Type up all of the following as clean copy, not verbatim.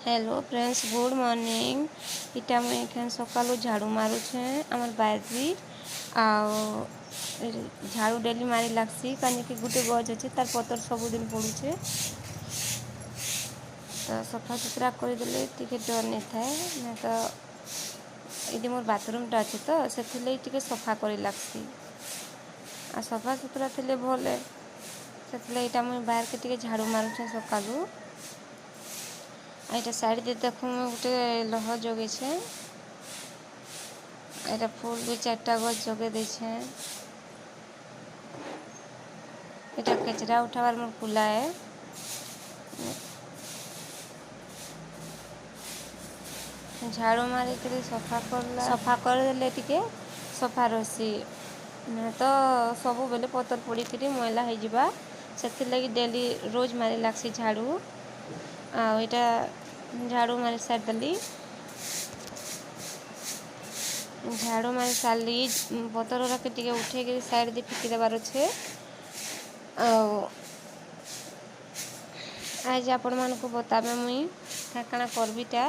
Hello friends, good morning. इटा मुझे सकालू झाड़ू मारुछे आमर बारी झाड़ू डेली मारी लागसी कहीं गोटे गज अच्छे तार पतर सबुदिन पड़ुचे तो सफा सुतरा करदे टे डर नहीं थाए ना तो ये मोर बाथरूमटा अच्छे तो से सफा कर लागसी आ सफा सुतरा थे भल से मुझे बाहर के झाड़ू मारुछे सकालू। यहाँ साइड दे देखूँ गोटे लह जगे यहाँ फूल भी 4टा गज जगे देछे। यहाँ कचरा उठावार मोर कुला है। झाड़ू मारिक सफा करदेले टिके सफा रसी ना तो सबु बेले पतर पड़ी मैला हो जावा से लगी डेली रोज मारी लागसी झाड़ू। यहाँ झाड़ू मारी सारिदेली झाड़ू मारी सारी पतर गुराक टे उठे साइड दे फिकी देवार अच्छे। आज आपण मान को बताबे मुई काଣା करबीटा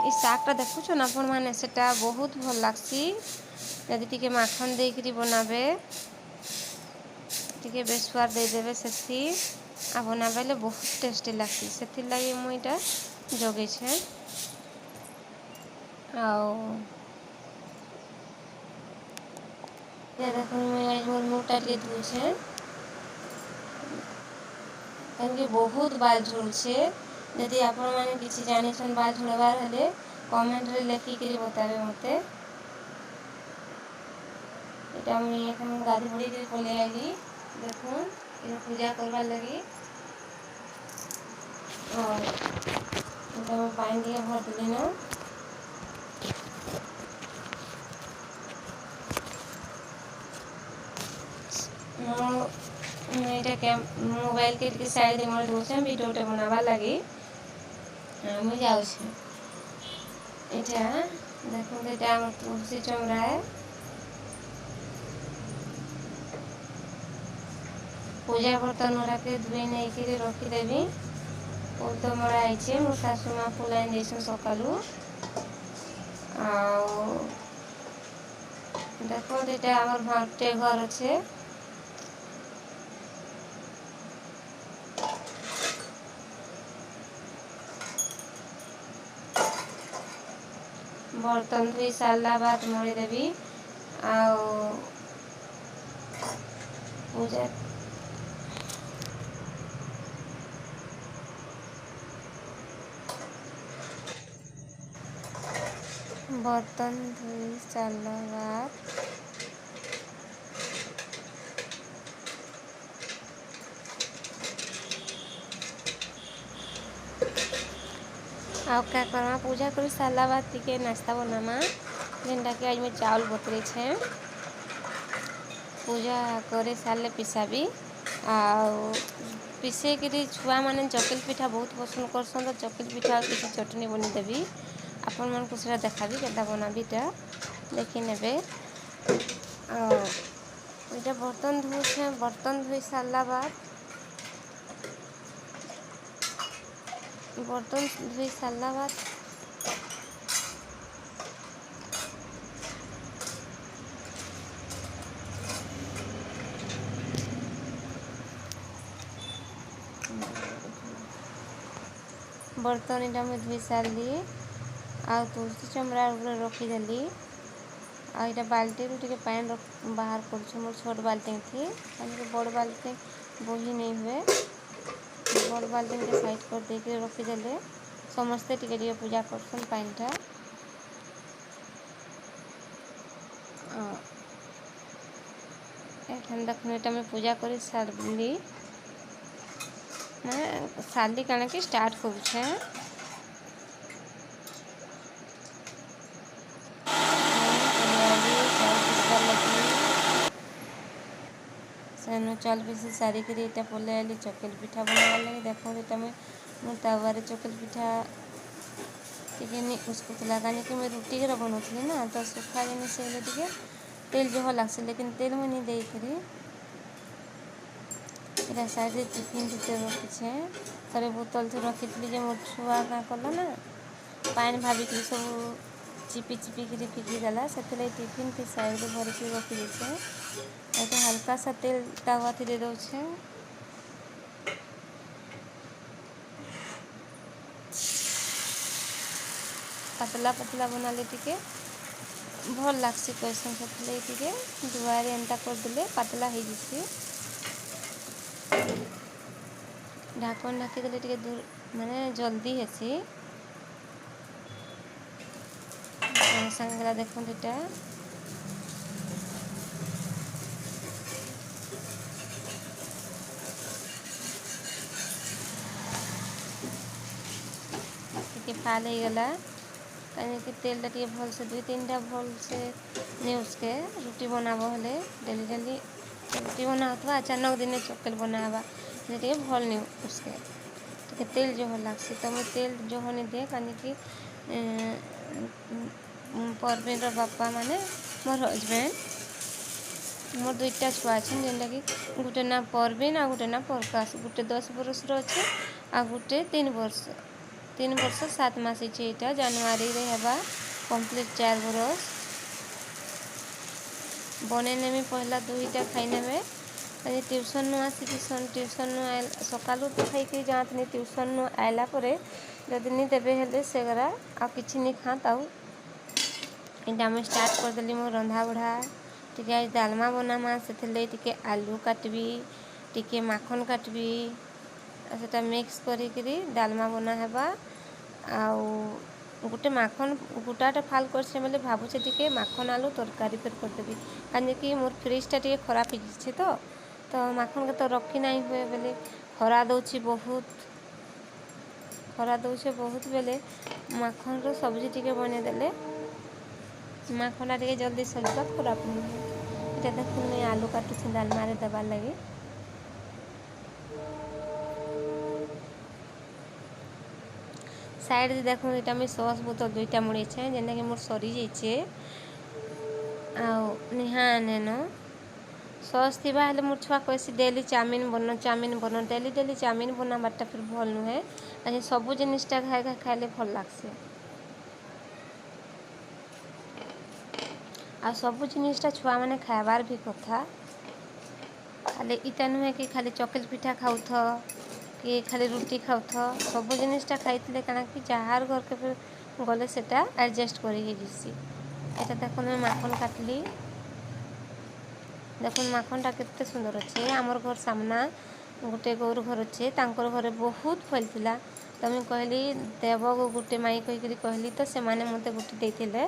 ये सागटा देखुछन आपण माने सेटा बहुत भल लागसी यदि टिके माखन देकरी बनाबे टिके बेसुआर दे देबे सेथी आ बनाबेले बहुत टेस्टी लागसी सेथि लागि मुई इटा जगे छे। देखो मुई आज मोर मुहटा टे धोछे कहीं बहुत बाल झड़ुछे। यदि आपण माने किसी जानिछन बाल झड़वार हेले कमेंट रे लिखिक बताबे मते। इटा मुई एखन गाधी बड़ी के पले आइली देखुन ये पूजा करवार लगी और इटा मैं पानी दिए भर देली ना ये मोबाइल के साइड दे मोर दोछे वीडियो टे बनावा लगी मुझे जाऊँ इटा देखो इटा आम तुलसी चमड़ा है पूजा बर्तन गुराके धोई नहीं कि रखीदेवी। फूल तो मरा है मो शाशु माँ फूल आई देसन सकालू देखो ये आमर भाटे घर अच्छे बर्तन धोई सारा बाद मरीदेवी पूजा बर्तन धोई सारा बाद क्या करमा पूजा कर सारा बाद टिके नाश्ता बनामा जेनटा कि आज मैं चावल बतरे छे पूजा करे सारे पिसाबी पिसे कि छुआ मैंने चकल पिठा बहुत पसंद करसन तो चकल पिठा किसी चटनी बनीदेवी आपण मन को सीटा देखाबी केता बनाबीटा देखी नेबे। इटा बर्तन धोछे बर्तन धोई सारा बाद बर्तन धोई सारा बाद बर्तन इटा मुझे धोई सारी आ तुलसी चमड़ा रखीदेली आईटा बाल्टी रू टे पानी बाहर कर मोर छोट बाल्टी थी कहीं बड़ बाल्टी बोही नहीं हुए बड़ बाल्टी के साइड कर दे रखीदे समस्ते टिके पूजा करसन पानीटा एखन देखो इटा मैं पूजा कर सारी मैं साली कण कि स्टार्ट करुछे सेनु चाल पीसी सारिक इटा पले आली चकल पिठा बनावा लगे देखो इटा मैं तावारे चकल पिठा टिके नहीं उसको लगा कि मैं रुटी के बनाऊली ना तो सुखा जिनिस टिके तेल जह लगसी लेकिन तेल मुझे नहीं देकरी ଏଇଟା ସାଇଡ଼୍ରେ ଟିଫିନ୍ ଭିତରେ ରଖିଛେ। ଥରେ ବୋତଲ ଥି ରଖିଥିଲି ଯେ ମୋ ଛୁଆ କାଁ କଲା ନା ପାଣି ଭାବିକିରି ସବୁ ଚିପି ଚିପିକିରି ଫିକି ଦେଲା। ସେଥିଲାଗି ଟିଫିନ୍ ଥି ସାଇଡ଼୍ରେ ଭରିକି ରଖିଦେଇଛେ। ଏଇଟା ହାଲକା सा ତେଲ ତାୱା ଥି ଦେଇ ଦଉଛେ। पतला पतला बनाले टिके भल लागसी कैसन से टिके दुआरे एंता करदेले पतला हो जैसी। ढाकन ढाकीदेले टिके दूर माने जल्दी हेसी। सांगला देखो इटा टिके फाल हो गला। कहीं तेल टे भल से 2-3टा भल से न्यूज के रुटी बनाबो हेले डेली डेली रुटी बना होता अचानक दिन चकेल बनावा टे भल नहीं उसके टे तेल जो लागसी। तो मैं तेल जो नहीं दिए कहीं कि परवीन बापा माने मोर हजबैंड मोर 2टा छुआ अच्छे जेनटा कि गोटे ना परवीन आ गोटे ना प्रकाश। गोटे 10 वर्ष अच्छे आ गोटे 3 वर्ष 7 मास यहाँ जनवरी रे हेबा कंप्लीट 4 बरस। बने नेमी पहला 2टा खाई नेमे कहीं ट्यूशन नु आसिक ट्यूशन नु सकालू तो खाई जातनी ट्यूशन नु आइला परे जदि नहीं देवे हेले सेगरा आ किछि नहीं खात आउ इटा मैं स्टार्ट करदेली मो रंधा बढ़ा। टिके आज डालमा बनामा से आलू काटबी टिके माखन काटबी सेटा मिक्स करी डालमा बना हेबा। आउ गोटे माखन गोटाटा फाल करछे बोले भाबुछे टिके माखन आलू तरकारी फेर करदेबी कहीं कि मोर फ्रिजटा टिके खराब हो तो माखन के तो रखी नहीं हुए बोले खरा दौची बहुत बेले माखन रो सब्जी टिके बने देले माखना टिके जल्दी सजवा खराब नहीं है। इटा देखो मैं आलू काटुछे डालमा रे देबार लगी। साइड देखो इटा मैं सॉस बोतल 2टा मुड़ी छे जेनटा कि मोर सरी जाइछे आउ निहा नेनो सॉस थिबा हेले मोर छुआ कहसी डेली चाउमिन बन डेली डेली चाउमिन बनाबारटा फिर भल नुहे आज सबू जिनिसटा खाइले भल लागसे। आ सबू जिनिसटा छुआ मैंने खाइबार भी कथा खाली इटा नुहे कि खाली चकलेट पिठा खाऊ कि खाली रुटी खाऊ सबू जिनिसटा खाइले काना कि जहार घर के फिर गले सेटा एडजस्ट करी जैसी। एटा देखो मैं माखन काटली देखो माखनटा केते सुंदर अच्छे। आमर घर सामना गोटे गौर घर अच्छे तांकर घरे बहुत फल थिला तो मैं कहली देव को गोटे माई कहीकरी कहली तो से माने मते गोटे देथिले।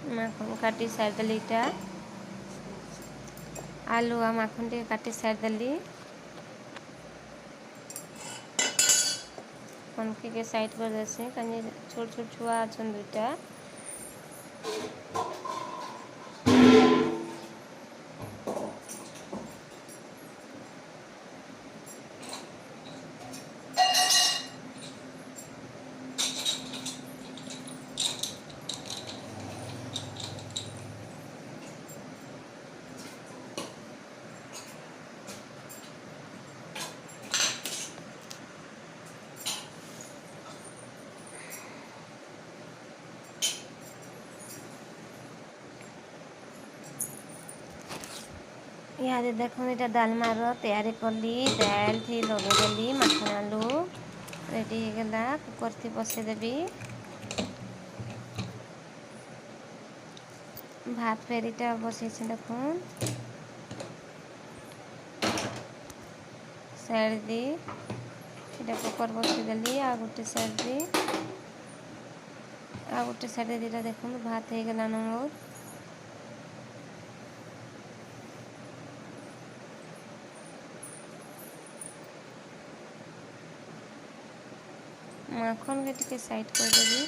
माखन काटी साइड देली इटा आलू आ माखन टे काटी साइड देली कनकी के साइड कर देसी कहीं छोट छोट छुआ अच्छन 2टा। इहादे देखुन इटा डालमार तैयारी कली दाल थी लगेदेली माखन आलू रेडी हो गला कुकर थी बसईदेवी भात फेर इटा बसई देखुन साइड दी इटा कुकर बसईदेली आ गोटे साइड दीटा देखुन भात हो गलान मोर माखन के टिके साइड करदेवी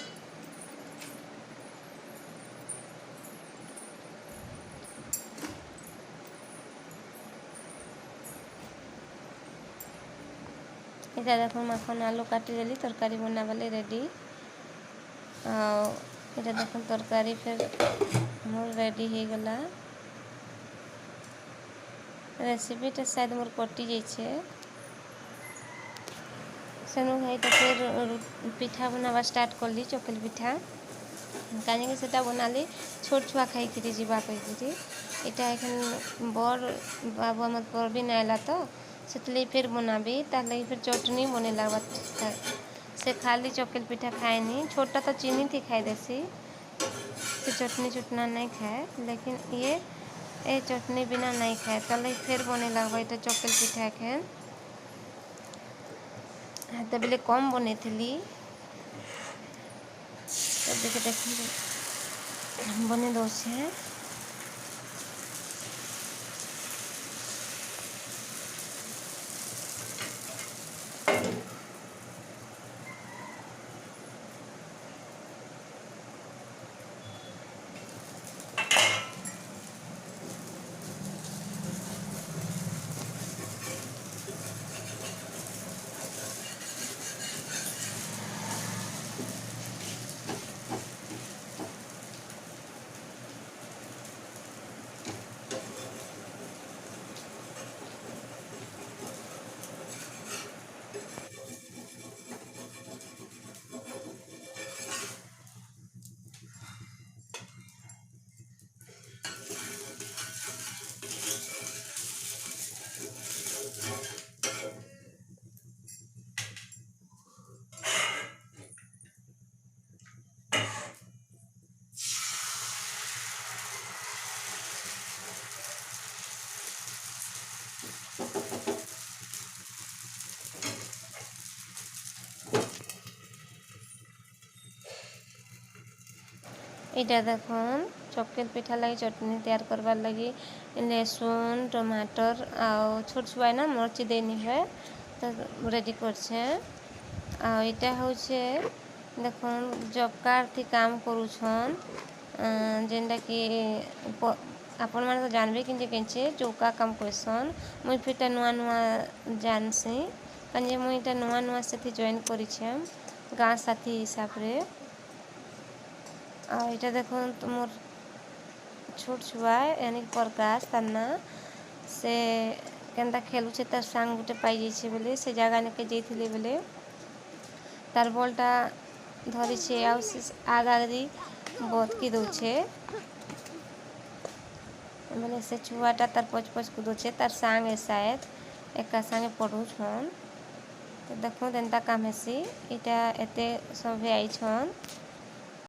इटा देखो माखन आलू काटिदेली तरकारी बनाबाले रेडी इटा देखो तरकारी फिर मोर रेडी हो गला रेसिपीटा शायद मोर कटि जाइए सेनु भाई तो फिर पिठा बनावा स्टार्ट करली चकली पिठा कहीं से बनाली छोट छुआ खाई जीवा कही इटा एखन बड़ बाबू आम परबी नाइला तो से फिर बनाबी तार फिर चटनी बने लगा से खाली चकली पिठा खाएनी छोटा तो चीनी थी खाई देसी से चटनी चुटना नहीं खाए लेकिन ये चटनी बिना नहीं खाए ताले फिर बने लगा तो चकली पिठा एखन हाथ बेले कम बनी थी तो देख बने दौचे इटा देखुन चकली पिठा लगी चटनी तैयार करवार लगी लहसुन टमाटर आउ छोट छुआ ना मरची देनी है तो रेडी करछे इटा होचे देखुन जबकार थी काम करूछन जेनटा कि आपण मैंने तो जानबे कि चौका काम करसन मुई फिर नुआ नुआ जानसी कहीं मुई नुआ नुआ से जॉइन करिछे गाँ साथी हिसाब रे इटा देखो मोर छोट छुआ यानी प्रकाश ताना से केनता खेलुचे तार सांग गुटे पाई जाइए बोले से जगह ने के जाइथिले बोले तार बॉलटा धरिछे आ आगारी बतकी दौचे बोले से छुआटा तार पच कुदुचे तार सांगे शायद एका सांगे पढ़ुछन तो देखो देनता काम हेसी इटा एते सब आई छन